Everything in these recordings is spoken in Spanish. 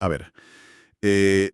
A ver,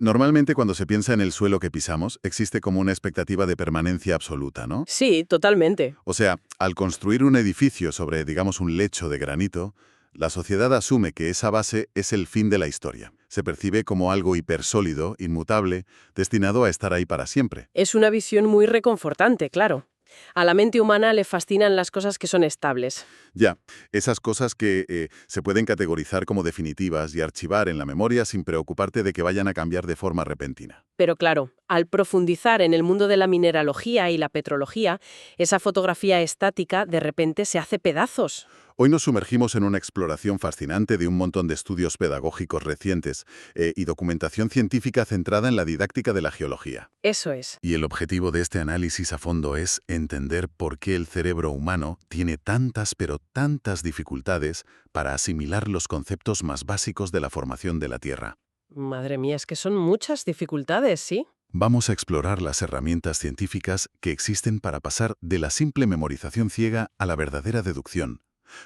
normalmente cuando se piensa en el suelo que pisamos, existe como una expectativa de permanencia absoluta, ¿no? Sí, totalmente. O sea, al construir un edificio sobre, digamos, un lecho de granito, la sociedad asume que esa base es el fin de la historia. Se percibe como algo hipersólido, inmutable, destinado a estar ahí para siempre. Es una visión muy reconfortante, claro. A la mente humana le fascinan las cosas que son estables. Ya, esas cosas que se pueden categorizar como definitivas y archivar en la memoria sin preocuparte de que vayan a cambiar de forma repentina. Pero claro, al profundizar en el mundo de la mineralogía y la petrología, esa fotografía estática de repente se hace pedazos. Hoy nos sumergimos en una exploración fascinante de un montón de estudios pedagógicos recientes y documentación científica centrada en la didáctica de la geología. Eso es. Y el objetivo de este análisis a fondo es entender por qué el cerebro humano tiene tantas pero tantas dificultades para asimilar los conceptos más básicos de la formación de la Tierra. Madre mía, es que son muchas dificultades, ¿sí? Vamos a explorar las herramientas científicas que existen para pasar de la simple memorización ciega a la verdadera deducción,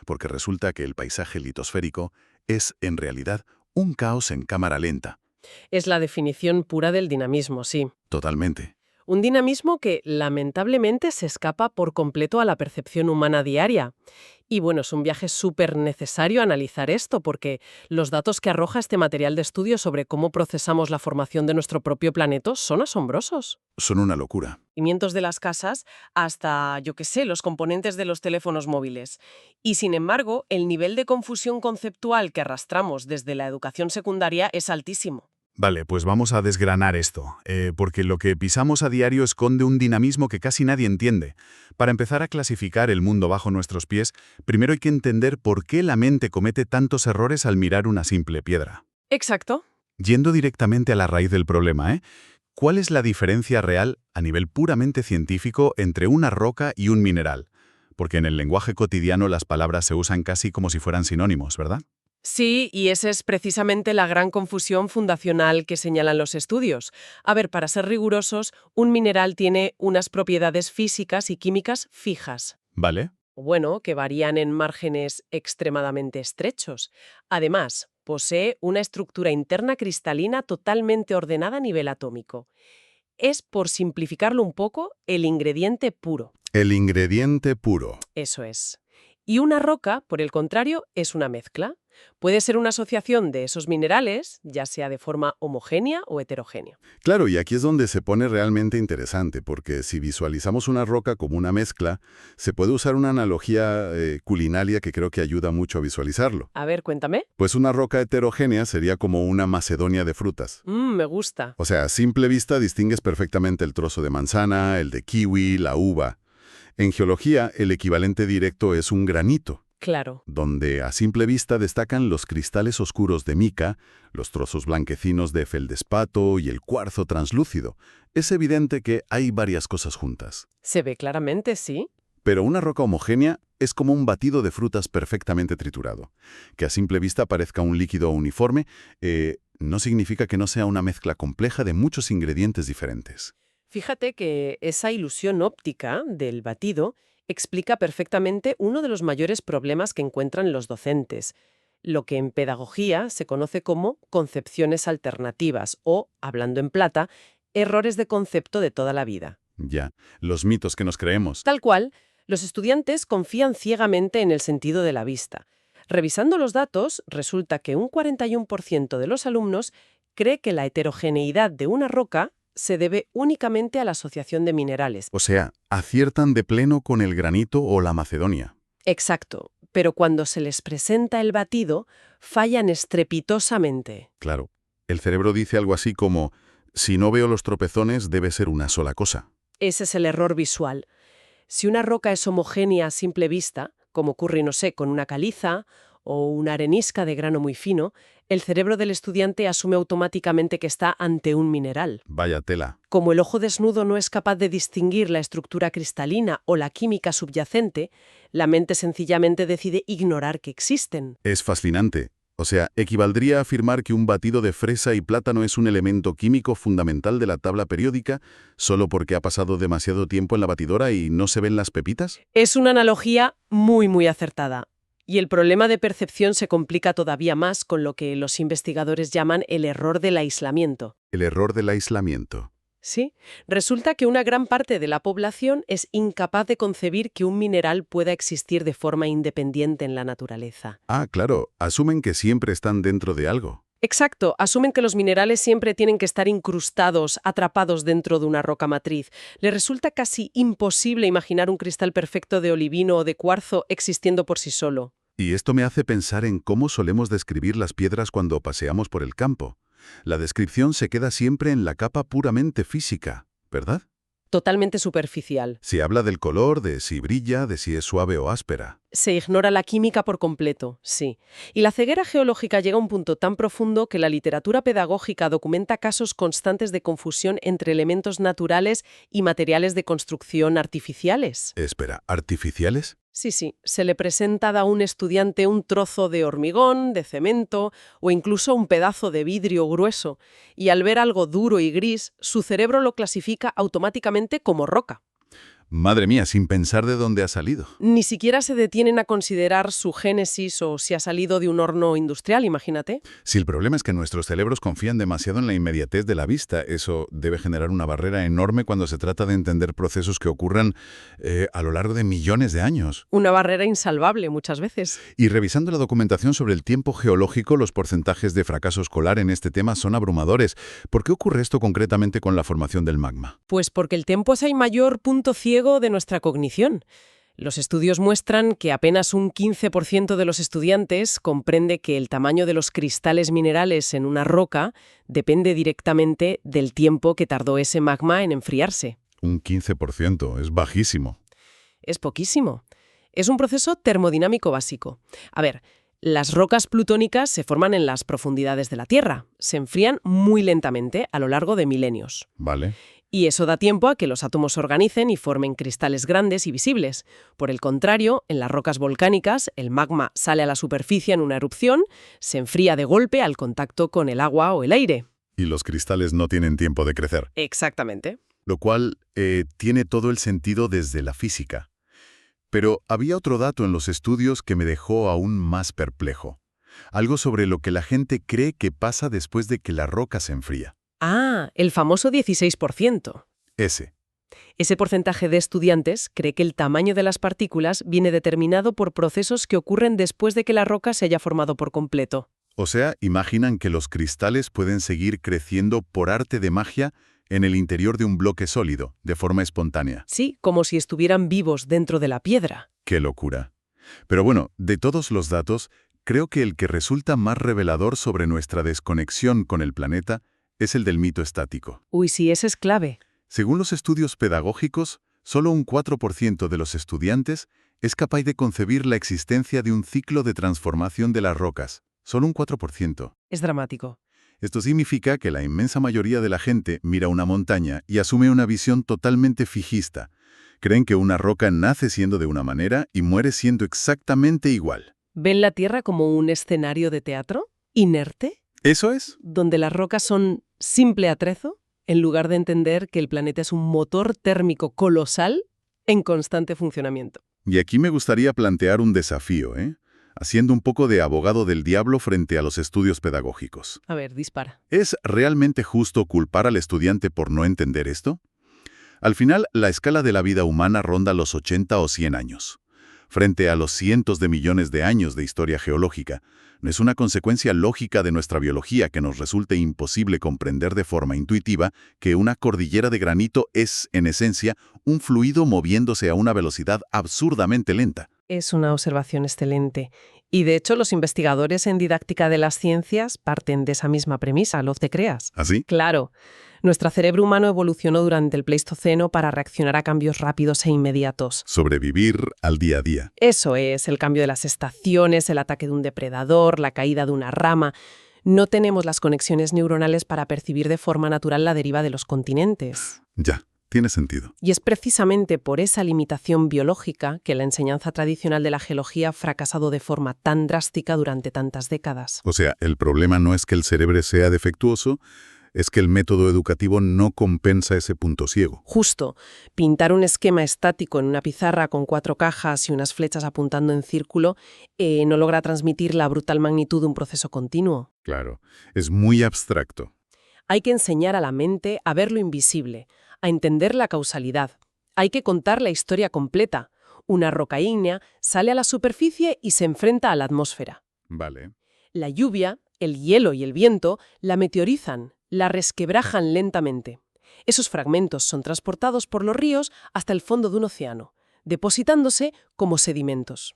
porque resulta que el paisaje litosférico es, en realidad, un caos en cámara lenta. Es la definición pura del dinamismo, sí. Totalmente. Un dinamismo que, lamentablemente, se escapa por completo a la percepción humana diaria. Y bueno, es un viaje súper necesario analizar esto, porque los datos que arroja este material de estudio sobre cómo procesamos la formación de nuestro propio planeta son asombrosos. Son una locura. Cimientos de las casas hasta, yo qué sé, los componentes de los teléfonos móviles. Y sin embargo, el nivel de confusión conceptual que arrastramos desde la educación secundaria es altísimo. Vale, pues vamos a desgranar esto, porque lo que pisamos a diario esconde un dinamismo que casi nadie entiende. Para empezar a clasificar el mundo bajo nuestros pies, primero hay que entender por qué la mente comete tantos errores al mirar una simple piedra. Exacto. Yendo directamente a la raíz del problema, ¿cuál es la diferencia real, a nivel puramente científico, entre una roca y un mineral? Porque en el lenguaje cotidiano las palabras se usan casi como si fueran sinónimos, ¿verdad? Sí, y esa es precisamente la gran confusión fundacional que señalan los estudios. A ver, para ser rigurosos, un mineral tiene unas propiedades físicas y químicas fijas. ¿Vale? Bueno, que varían en márgenes extremadamente estrechos. Además, posee una estructura interna cristalina totalmente ordenada a nivel atómico. Es, por simplificarlo un poco, el ingrediente puro. El ingrediente puro. Eso es. Y una roca, por el contrario, es una mezcla. Puede ser una asociación de esos minerales, ya sea de forma homogénea o heterogénea. Claro, y aquí es donde se pone realmente interesante, porque si visualizamos una roca como una mezcla, se puede usar una analogía culinaria que creo que ayuda mucho a visualizarlo. A ver, cuéntame. Pues una roca heterogénea sería como una macedonia de frutas. Me gusta. O sea, a simple vista distingues perfectamente el trozo de manzana, el de kiwi, la uva. En geología, el equivalente directo es un granito, Claro. donde a simple vista destacan los cristales oscuros de mica, los trozos blanquecinos de feldespato y el cuarzo translúcido. Es evidente que hay varias cosas juntas. Se ve claramente, sí. Pero una roca homogénea es como un batido de frutas perfectamente triturado. Que a simple vista parezca un líquido uniforme, no significa que no sea una mezcla compleja de muchos ingredientes diferentes. Fíjate que esa ilusión óptica del batido explica perfectamente uno de los mayores problemas que encuentran los docentes, lo que en pedagogía se conoce como concepciones alternativas o, hablando en plata, errores de concepto de toda la vida. Ya, los mitos que nos creemos. Tal cual, los estudiantes confían ciegamente en el sentido de la vista. Revisando los datos, resulta que un 41% de los alumnos cree que la heterogeneidad de una roca se debe únicamente a la asociación de minerales. O sea, aciertan de pleno con el granito o la macedonia. Exacto, pero cuando se les presenta el batido, fallan estrepitosamente. Claro, el cerebro dice algo así como, si no veo los tropezones debe ser una sola cosa. Ese es el error visual. Si una roca es homogénea a simple vista, como ocurre, no sé, con una caliza o una arenisca de grano muy fino, el cerebro del estudiante asume automáticamente que está ante un mineral. Vaya tela. Como el ojo desnudo no es capaz de distinguir la estructura cristalina o la química subyacente, la mente sencillamente decide ignorar que existen. Es fascinante. O sea, equivaldría a afirmar que un batido de fresa y plátano es un elemento químico fundamental de la tabla periódica solo porque ha pasado demasiado tiempo en la batidora y no se ven las pepitas. Es una analogía muy, muy acertada. Y el problema de percepción se complica todavía más con lo que los investigadores llaman el error del aislamiento. El error del aislamiento. Sí, resulta que una gran parte de la población es incapaz de concebir que un mineral pueda existir de forma independiente en la naturaleza. Ah, claro, asumen que siempre están dentro de algo. Exacto, asumen que los minerales siempre tienen que estar incrustados, atrapados dentro de una roca matriz. Les resulta casi imposible imaginar un cristal perfecto de olivino o de cuarzo existiendo por sí solo. Y esto me hace pensar en cómo solemos describir las piedras cuando paseamos por el campo. La descripción se queda siempre en la capa puramente física, ¿verdad? Totalmente superficial. Se habla del color, de si brilla, de si es suave o áspera. Se ignora la química por completo, sí. Y la ceguera geológica llega a un punto tan profundo que la literatura pedagógica documenta casos constantes de confusión entre elementos naturales y materiales de construcción artificiales. Espera, ¿artificiales? Sí, se le presenta a un estudiante un trozo de hormigón, de cemento o incluso un pedazo de vidrio grueso, y al ver algo duro y gris, su cerebro lo clasifica automáticamente como roca. Madre mía, sin pensar de dónde ha salido. Ni siquiera se detienen a considerar su génesis o si ha salido de un horno industrial, imagínate. Si el problema es que nuestros cerebros confían demasiado en la inmediatez de la vista, eso debe generar una barrera enorme cuando se trata de entender procesos que ocurran a lo largo de millones de años. Una barrera insalvable muchas veces. Y revisando la documentación sobre el tiempo geológico, los porcentajes de fracaso escolar en este tema son abrumadores. ¿Por qué ocurre esto concretamente con la formación del magma? Pues porque el tiempo es el mayor punto ciego de nuestra cognición. Los estudios muestran que apenas un 15% de los estudiantes comprende que el tamaño de los cristales minerales en una roca depende directamente del tiempo que tardó ese magma en enfriarse. Un 15%, es bajísimo. Es poquísimo. Es un proceso termodinámico básico. A ver, las rocas plutónicas se forman en las profundidades de la Tierra. Se enfrían muy lentamente a lo largo de milenios. Vale. Y eso da tiempo a que los átomos se organicen y formen cristales grandes y visibles. Por el contrario, en las rocas volcánicas, el magma sale a la superficie en una erupción, se enfría de golpe al contacto con el agua o el aire. Y los cristales no tienen tiempo de crecer. Exactamente. Lo cual tiene todo el sentido desde la física. Pero había otro dato en los estudios que me dejó aún más perplejo. Algo sobre lo que la gente cree que pasa después de que la roca se enfría. Ah, el famoso 16%. Ese porcentaje de estudiantes cree que el tamaño de las partículas viene determinado por procesos que ocurren después de que la roca se haya formado por completo. O sea, imaginan que los cristales pueden seguir creciendo por arte de magia en el interior de un bloque sólido, de forma espontánea. Sí, como si estuvieran vivos dentro de la piedra. ¡Qué locura! Pero bueno, de todos los datos, creo que el que resulta más revelador sobre nuestra desconexión con el planeta es el del mito estático. Uy, sí, ese es clave. Según los estudios pedagógicos, solo un 4% de los estudiantes es capaz de concebir la existencia de un ciclo de transformación de las rocas. Solo un 4%. Es dramático. Esto significa que la inmensa mayoría de la gente mira una montaña y asume una visión totalmente fijista. Creen que una roca nace siendo de una manera y muere siendo exactamente igual. ¿Ven la Tierra como un escenario de teatro? ¿Inerte? ¿Eso es? Donde las rocas son simple atrezo, en lugar de entender que el planeta es un motor térmico colosal en constante funcionamiento. Y aquí me gustaría plantear un desafío, haciendo un poco de abogado del diablo frente a los estudios pedagógicos. A ver, dispara. ¿Es realmente justo culpar al estudiante por no entender esto? Al final, la escala de la vida humana ronda los 80 o 100 años. Frente a los cientos de millones de años de historia geológica, no es una consecuencia lógica de nuestra biología que nos resulte imposible comprender de forma intuitiva que una cordillera de granito es, en esencia, un fluido moviéndose a una velocidad absurdamente lenta. Es una observación excelente. Y de hecho, los investigadores en didáctica de las ciencias parten de esa misma premisa, ¿lo te creas? ¿Así? Claro. Nuestro cerebro humano evolucionó durante el Pleistoceno para reaccionar a cambios rápidos e inmediatos. Sobrevivir al día a día. Eso es, el cambio de las estaciones, el ataque de un depredador, la caída de una rama. No tenemos las conexiones neuronales para percibir de forma natural la deriva de los continentes. Ya, tiene sentido. Y es precisamente por esa limitación biológica que la enseñanza tradicional de la geología ha fracasado de forma tan drástica durante tantas décadas. O sea, el problema no es que el cerebro sea defectuoso, es que el método educativo no compensa ese punto ciego. Justo, pintar un esquema estático en una pizarra con 4 cajas y unas flechas apuntando en círculo no logra transmitir la brutal magnitud de un proceso continuo. Claro, es muy abstracto. Hay que enseñar a la mente a ver lo invisible, a entender la causalidad. Hay que contar la historia completa. Una roca ígnea sale a la superficie y se enfrenta a la atmósfera. Vale. La lluvia, el hielo y el viento la meteorizan, la resquebrajan lentamente. Esos fragmentos son transportados por los ríos hasta el fondo de un océano, depositándose como sedimentos.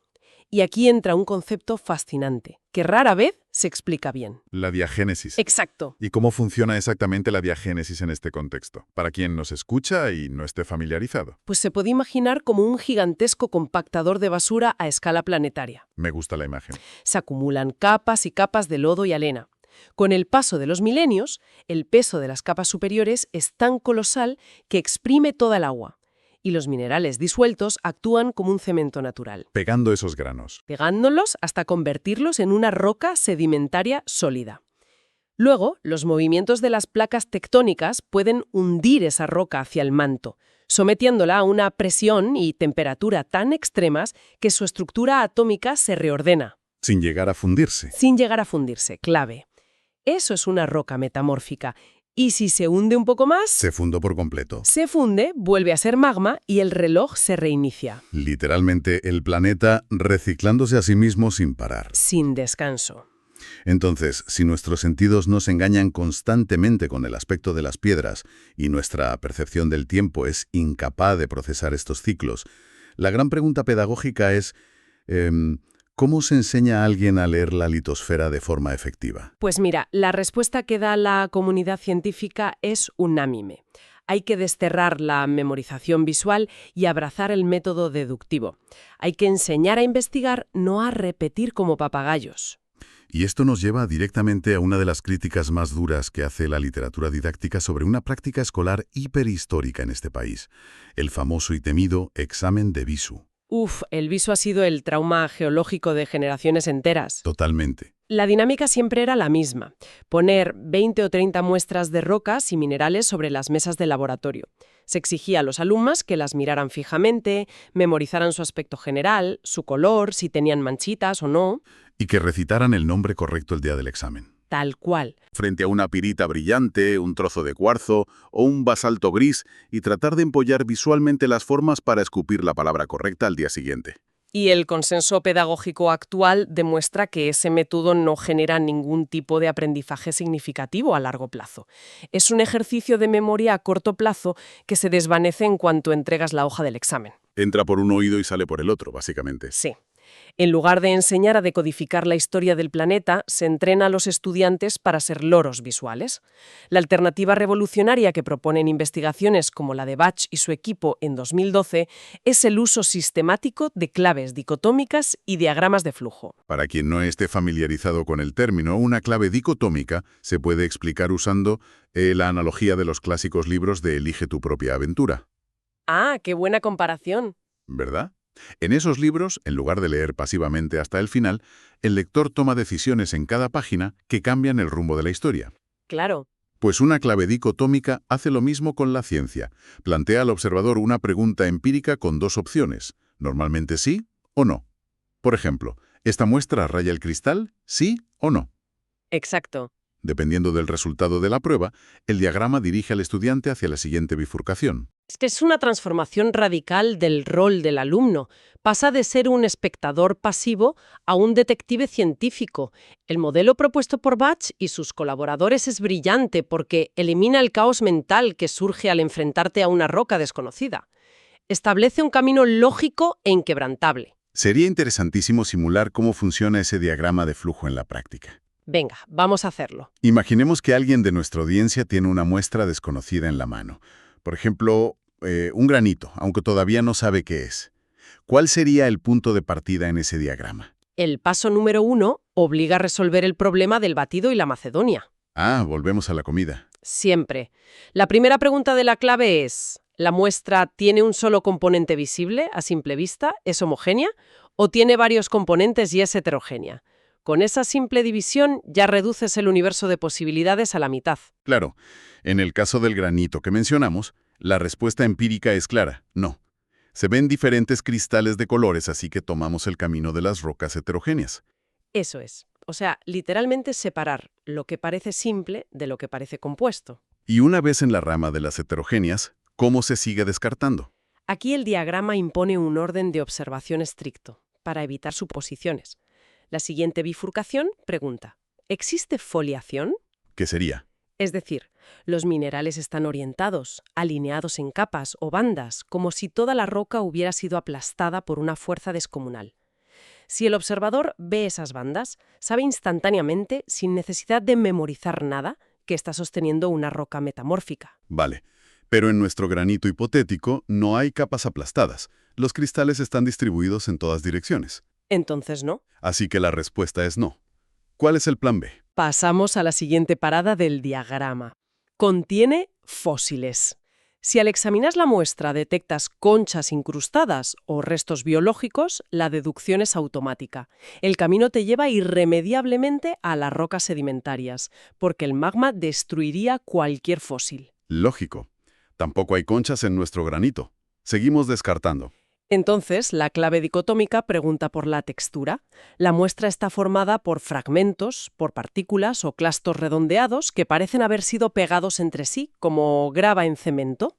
Y aquí entra un concepto fascinante, que rara vez se explica bien. La diagénesis. Exacto. ¿Y cómo funciona exactamente la diagénesis en este contexto? Para quien nos escucha y no esté familiarizado. Pues se puede imaginar como un gigantesco compactador de basura a escala planetaria. Me gusta la imagen. Se acumulan capas y capas de lodo y arena. Con el paso de los milenios, el peso de las capas superiores es tan colosal que exprime toda el agua. Y los minerales disueltos actúan como un cemento natural, Pegando esos granos. pegándolos hasta convertirlos en una roca sedimentaria sólida. Luego, los movimientos de las placas tectónicas pueden hundir esa roca hacia el manto, sometiéndola a una presión y temperatura tan extremas que su estructura atómica se reordena, Sin llegar a fundirse. sin llegar a fundirse, clave. Eso es una roca metamórfica. Y si se hunde un poco más, Se fundó por completo. se funde, vuelve a ser magma y el reloj se reinicia, Literalmente, el planeta reciclándose a sí mismo sin parar. sin descanso. Entonces, si nuestros sentidos nos engañan constantemente con el aspecto de las piedras y nuestra percepción del tiempo es incapaz de procesar estos ciclos, la gran pregunta pedagógica es, ¿cómo se enseña a alguien a leer la litosfera de forma efectiva? Pues mira, la respuesta que da la comunidad científica es unánime. Hay que desterrar la memorización visual y abrazar el método deductivo. Hay que enseñar a investigar, no a repetir como papagayos. Y esto nos lleva directamente a una de las críticas más duras que hace la literatura didáctica sobre una práctica escolar hiperhistórica en este país, el famoso y temido examen de Visu. El viso ha sido el trauma geológico de generaciones enteras. Totalmente. La dinámica siempre era la misma, poner 20 o 30 muestras de rocas y minerales sobre las mesas de laboratorio. Se exigía a los alumnos que las miraran fijamente, memorizaran su aspecto general, su color, si tenían manchitas o no. Y que recitaran el nombre correcto el día del examen. Tal cual. Frente a una pirita brillante, un trozo de cuarzo o un basalto gris y tratar de empollar visualmente las formas para escupir la palabra correcta al día siguiente. Y el consenso pedagógico actual demuestra que ese método no genera ningún tipo de aprendizaje significativo a largo plazo. Es un ejercicio de memoria a corto plazo que se desvanece en cuanto entregas la hoja del examen. Entra por un oído y sale por el otro, básicamente. Sí. En lugar de enseñar a decodificar la historia del planeta, se entrena a los estudiantes para ser loros visuales. La alternativa revolucionaria que proponen investigaciones como la de Bach y su equipo en 2012 es el uso sistemático de claves dicotómicas y diagramas de flujo. Para quien no esté familiarizado con el término, una clave dicotómica se puede explicar usando la analogía de los clásicos libros de Elige tu propia aventura. ¡Ah, qué buena comparación! ¿Verdad? En esos libros, en lugar de leer pasivamente hasta el final, el lector toma decisiones en cada página que cambian el rumbo de la historia. Claro. Pues una clave dicotómica hace lo mismo con la ciencia. Plantea al observador una pregunta empírica con 2 opciones, normalmente sí o no. Por ejemplo, ¿esta muestra raya el cristal? ¿Sí o no? Exacto. Dependiendo del resultado de la prueba, el diagrama dirige al estudiante hacia la siguiente bifurcación. Es que es una transformación radical del rol del alumno. Pasa de ser un espectador pasivo a un detective científico. El modelo propuesto por Bach y sus colaboradores es brillante porque elimina el caos mental que surge al enfrentarte a una roca desconocida. Establece un camino lógico e inquebrantable. Sería interesantísimo simular cómo funciona ese diagrama de flujo en la práctica. Venga, vamos a hacerlo. Imaginemos que alguien de nuestra audiencia tiene una muestra desconocida en la mano. Por ejemplo, un granito, aunque todavía no sabe qué es. ¿Cuál sería el punto de partida en ese diagrama? El paso número 1 obliga a resolver el problema del batido y la macedonia. Volvemos a la comida. Siempre. La primera pregunta de la clave es, ¿la muestra tiene un solo componente visible a simple vista? ¿Es homogénea? ¿O tiene varios componentes y es heterogénea? Con esa simple división ya reduces el universo de posibilidades a la mitad. Claro, en el caso del granito que mencionamos, la respuesta empírica es clara, no. Se ven diferentes cristales de colores, así que tomamos el camino de las rocas heterogéneas. Eso es. O sea, literalmente separar lo que parece simple de lo que parece compuesto. Y una vez en la rama de las heterogéneas, ¿cómo se sigue descartando? Aquí el diagrama impone un orden de observación estricto, para evitar suposiciones. La siguiente bifurcación pregunta, ¿existe foliación? ¿Qué sería? Es decir, los minerales están orientados, alineados en capas o bandas, como si toda la roca hubiera sido aplastada por una fuerza descomunal. Si el observador ve esas bandas, sabe instantáneamente, sin necesidad de memorizar nada, que está sosteniendo una roca metamórfica. Vale. Pero en nuestro granito hipotético no hay capas aplastadas. Los cristales están distribuidos en todas direcciones. Entonces, ¿no? Así que la respuesta es no. ¿Cuál es el plan B? Pasamos a la siguiente parada del diagrama. Contiene fósiles. Si al examinar la muestra detectas conchas incrustadas o restos biológicos, la deducción es automática. El camino te lleva irremediablemente a las rocas sedimentarias, porque el magma destruiría cualquier fósil. Lógico. Tampoco hay conchas en nuestro granito. Seguimos descartando. Entonces, la clave dicotómica pregunta por la textura. La muestra está formada por fragmentos, por partículas o clastos redondeados que parecen haber sido pegados entre sí, como grava en cemento.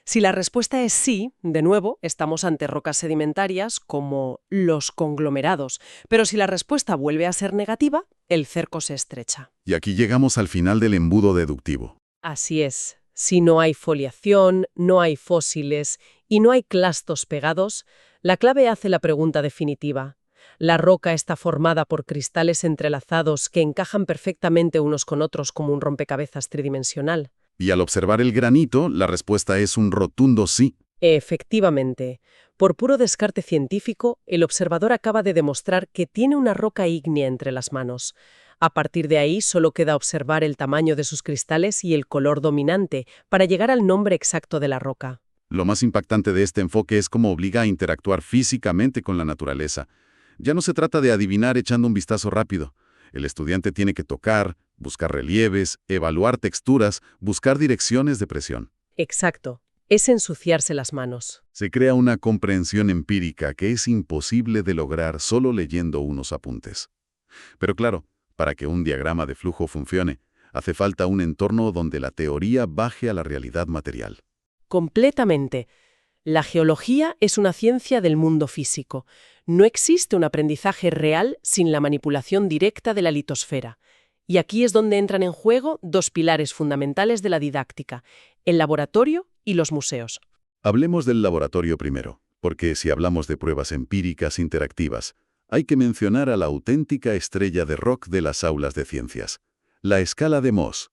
Si la respuesta es sí, de nuevo, estamos ante rocas sedimentarias como los conglomerados. Pero si la respuesta vuelve a ser negativa, el cerco se estrecha. Y aquí llegamos al final del embudo deductivo. Así es. Si no hay foliación, no hay fósiles y no hay clastos pegados, la clave hace la pregunta definitiva. La roca está formada por cristales entrelazados que encajan perfectamente unos con otros como un rompecabezas tridimensional. Y al observar el granito, la respuesta es un rotundo sí. Efectivamente. Por puro descarte científico, el observador acaba de demostrar que tiene una roca ígnea entre las manos. A partir de ahí, solo queda observar el tamaño de sus cristales y el color dominante para llegar al nombre exacto de la roca. Lo más impactante de este enfoque es cómo obliga a interactuar físicamente con la naturaleza. Ya no se trata de adivinar echando un vistazo rápido. El estudiante tiene que tocar, buscar relieves, evaluar texturas, buscar direcciones de presión. Exacto. Es ensuciarse las manos. Se crea una comprensión empírica que es imposible de lograr solo leyendo unos apuntes. Pero claro, para que un diagrama de flujo funcione, hace falta un entorno donde la teoría baje a la realidad material. Completamente. La geología es una ciencia del mundo físico. No existe un aprendizaje real sin la manipulación directa de la litosfera. Y aquí es donde entran en juego dos pilares fundamentales de la didáctica, el laboratorio y los museos. Hablemos del laboratorio primero, porque si hablamos de pruebas empíricas interactivas, hay que mencionar a la auténtica estrella de rock de las aulas de ciencias, la escala de Mohs.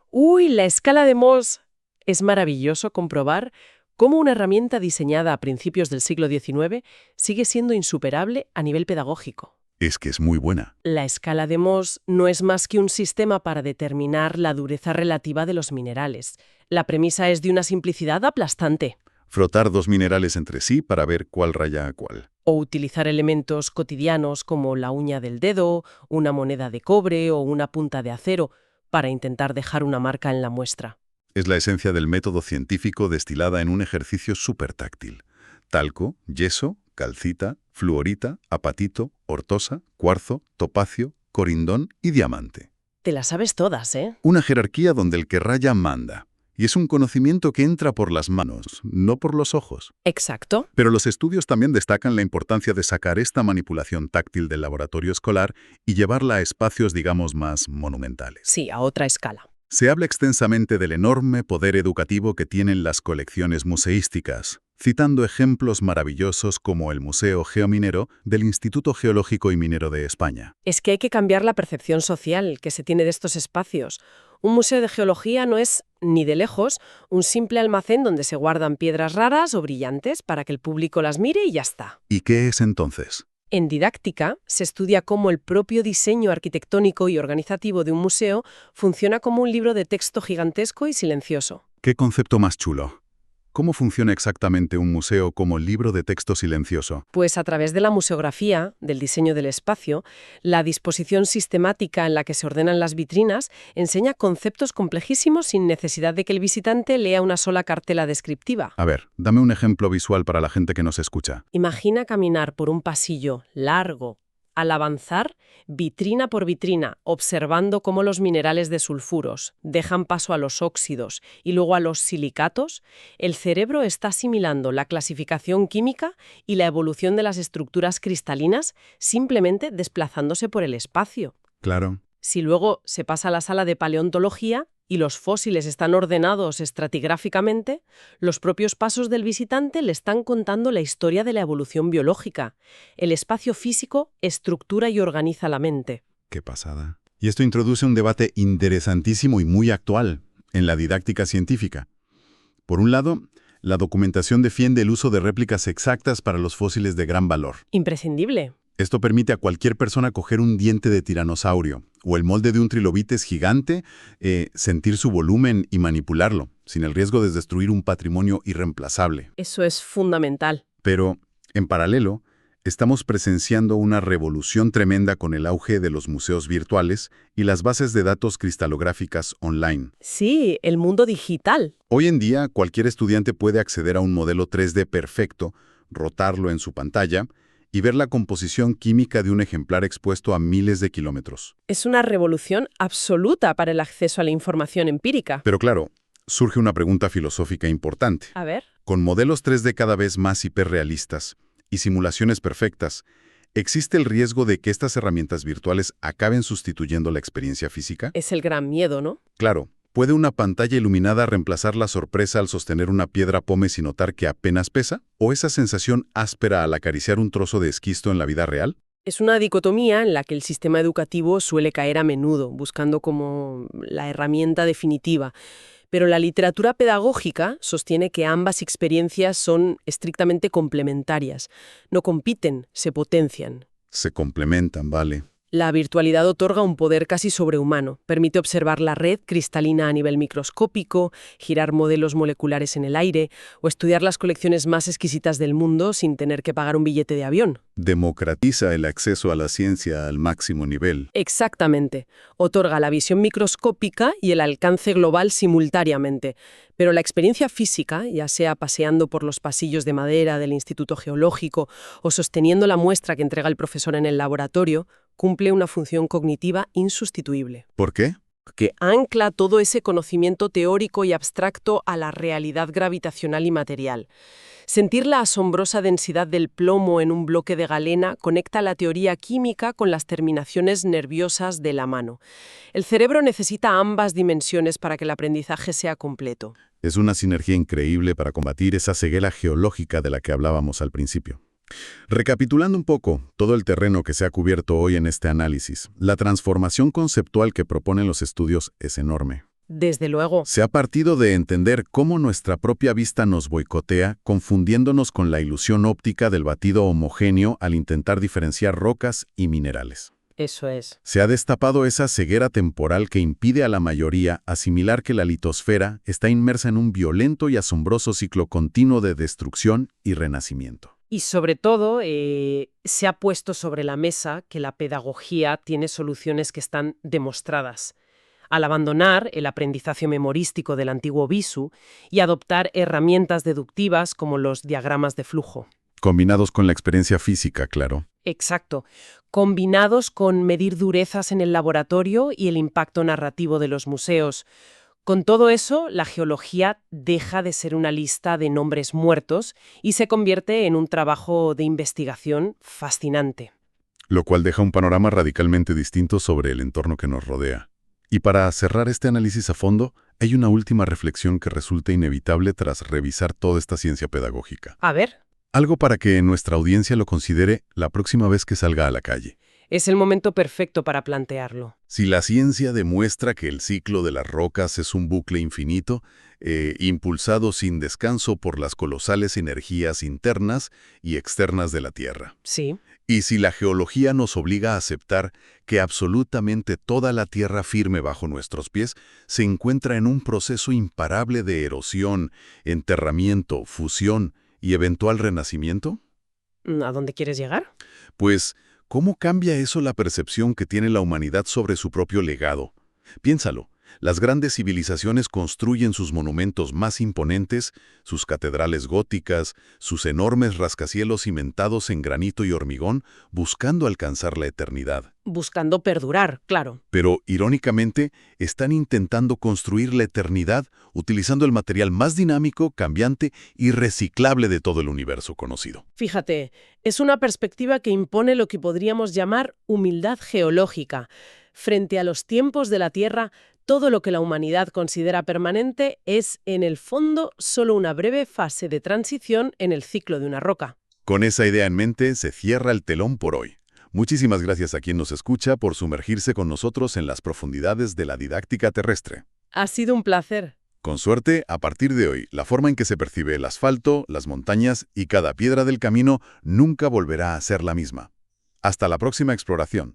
¡Uy, la escala de Mohs! Es maravilloso comprobar cómo una herramienta diseñada a principios del siglo XIX sigue siendo insuperable a nivel pedagógico. Es que es muy buena. La escala de Mohs no es más que un sistema para determinar la dureza relativa de los minerales. La premisa es de una simplicidad aplastante. Frotar dos minerales entre sí para ver cuál raya a cuál. O utilizar elementos cotidianos como la uña del dedo, una moneda de cobre o una punta de acero para intentar dejar una marca en la muestra. Es la esencia del método científico destilada en un ejercicio súper táctil. Talco, yeso, calcita, fluorita, apatito, ortosa, cuarzo, topacio, corindón y diamante. Te las sabes todas, ¿eh? Una jerarquía donde el que raya manda. Y es un conocimiento que entra por las manos, no por los ojos. Exacto. Pero los estudios también destacan la importancia de sacar esta manipulación táctil del laboratorio escolar y llevarla a espacios, digamos, más monumentales. Sí, a otra escala. Se habla extensamente del enorme poder educativo que tienen las colecciones museísticas, citando ejemplos maravillosos como el Museo Geominero del Instituto Geológico y Minero de España. Es que hay que cambiar la percepción social que se tiene de estos espacios. Un museo de geología no es, ni de lejos, un simple almacén donde se guardan piedras raras o brillantes para que el público las mire y ya está. ¿Y qué es entonces? En didáctica, se estudia cómo el propio diseño arquitectónico y organizativo de un museo funciona como un libro de texto gigantesco y silencioso. ¿Qué concepto más chulo? ¿Cómo funciona exactamente un museo como libro de texto silencioso? Pues a través de la museografía, del diseño del espacio, la disposición sistemática en la que se ordenan las vitrinas enseña conceptos complejísimos sin necesidad de que el visitante lea una sola cartela descriptiva. A ver, dame un ejemplo visual para la gente que nos escucha. Imagina caminar por un pasillo largo. Al avanzar, vitrina por vitrina, observando cómo los minerales de sulfuros dejan paso a los óxidos y luego a los silicatos, el cerebro está asimilando la clasificación química y la evolución de las estructuras cristalinas simplemente desplazándose por el espacio. Claro. Si luego se pasa a la sala de paleontología y los fósiles están ordenados estratigráficamente, los propios pasos del visitante le están contando la historia de la evolución biológica. El espacio físico estructura y organiza la mente. Qué pasada. Y esto introduce un debate interesantísimo y muy actual en la didáctica científica. Por un lado, la documentación defiende el uso de réplicas exactas para los fósiles de gran valor. Imprescindible. Esto permite a cualquier persona coger un diente de tiranosaurio o el molde de un trilobites gigante, sentir su volumen y manipularlo, sin el riesgo de destruir un patrimonio irreemplazable. Eso es fundamental. Pero, en paralelo, estamos presenciando una revolución tremenda con el auge de los museos virtuales y las bases de datos cristalográficas online. Sí, el mundo digital. Hoy en día, cualquier estudiante puede acceder a un modelo 3D perfecto, rotarlo en su pantalla y ver la composición química de un ejemplar expuesto a miles de kilómetros. Es una revolución absoluta para el acceso a la información empírica. Pero claro, surge una pregunta filosófica importante. A ver. Con modelos 3D cada vez más hiperrealistas y simulaciones perfectas, ¿existe el riesgo de que estas herramientas virtuales acaben sustituyendo la experiencia física? Es el gran miedo, ¿no? Claro. ¿Puede una pantalla iluminada reemplazar la sorpresa al sostener una piedra pómez y notar que apenas pesa? ¿O esa sensación áspera al acariciar un trozo de esquisto en la vida real? Es una dicotomía en la que el sistema educativo suele caer a menudo, buscando como la herramienta definitiva. Pero la literatura pedagógica sostiene que ambas experiencias son estrictamente complementarias. No compiten, se potencian. Se complementan, vale. La virtualidad otorga un poder casi sobrehumano. Permite observar la red cristalina a nivel microscópico, girar modelos moleculares en el aire o estudiar las colecciones más exquisitas del mundo sin tener que pagar un billete de avión. Democratiza el acceso a la ciencia al máximo nivel. Exactamente. Otorga la visión microscópica y el alcance global simultáneamente. Pero la experiencia física, ya sea paseando por los pasillos de madera del Instituto Geológico o sosteniendo la muestra que entrega el profesor en el laboratorio, cumple una función cognitiva insustituible. ¿Por qué? Que ancla todo ese conocimiento teórico y abstracto a la realidad gravitacional y material. Sentir la asombrosa densidad del plomo en un bloque de galena conecta la teoría química con las terminaciones nerviosas de la mano. El cerebro necesita ambas dimensiones para que el aprendizaje sea completo. Es una sinergia increíble para combatir esa ceguera geológica de la que hablábamos al principio. Recapitulando un poco todo el terreno que se ha cubierto hoy en este análisis, la transformación conceptual que proponen los estudios es enorme. Desde luego. Se ha partido de entender cómo nuestra propia vista nos boicotea, confundiéndonos con la ilusión óptica del batido homogéneo al intentar diferenciar rocas y minerales. Eso es. Se ha destapado esa ceguera temporal que impide a la mayoría asimilar que la litosfera está inmersa en un violento y asombroso ciclo continuo de destrucción y renacimiento. Y sobre todo, se ha puesto sobre la mesa que la pedagogía tiene soluciones que están demostradas. Al abandonar el aprendizaje memorístico del antiguo Visu y adoptar herramientas deductivas como los diagramas de flujo. Combinados con la experiencia física, claro. Exacto. Combinados con medir durezas en el laboratorio y el impacto narrativo de los museos. Con todo eso, la geología deja de ser una lista de nombres muertos y se convierte en un trabajo de investigación fascinante. Lo cual deja un panorama radicalmente distinto sobre el entorno que nos rodea. Y para cerrar este análisis a fondo, hay una última reflexión que resulta inevitable tras revisar toda esta ciencia pedagógica. A ver. Algo para que nuestra audiencia lo considere la próxima vez que salga a la calle. Es el momento perfecto para plantearlo. Si la ciencia demuestra que el ciclo de las rocas es un bucle infinito, impulsado sin descanso por las colosales energías internas y externas de la Tierra. Sí. Y si la geología nos obliga a aceptar que absolutamente toda la tierra firme bajo nuestros pies se encuentra en un proceso imparable de erosión, enterramiento, fusión y eventual renacimiento, ¿A dónde quieres llegar? pues, ¿cómo cambia eso la percepción que tiene la humanidad sobre su propio legado? Piénsalo. Las grandes civilizaciones construyen sus monumentos más imponentes, sus catedrales góticas, sus enormes rascacielos cimentados en granito y hormigón, buscando alcanzar la eternidad. Buscando perdurar, claro. Pero, irónicamente, están intentando construir la eternidad utilizando el material más dinámico, cambiante y reciclable de todo el universo conocido. Fíjate, es una perspectiva que impone lo que podríamos llamar humildad geológica. Frente a los tiempos de la Tierra, todo lo que la humanidad considera permanente es, en el fondo, solo una breve fase de transición en el ciclo de una roca. Con esa idea en mente, se cierra el telón por hoy. Muchísimas gracias a quien nos escucha por sumergirse con nosotros en las profundidades de la didáctica terrestre. Ha sido un placer. Con suerte, a partir de hoy, la forma en que se percibe el asfalto, las montañas y cada piedra del camino nunca volverá a ser la misma. Hasta la próxima exploración.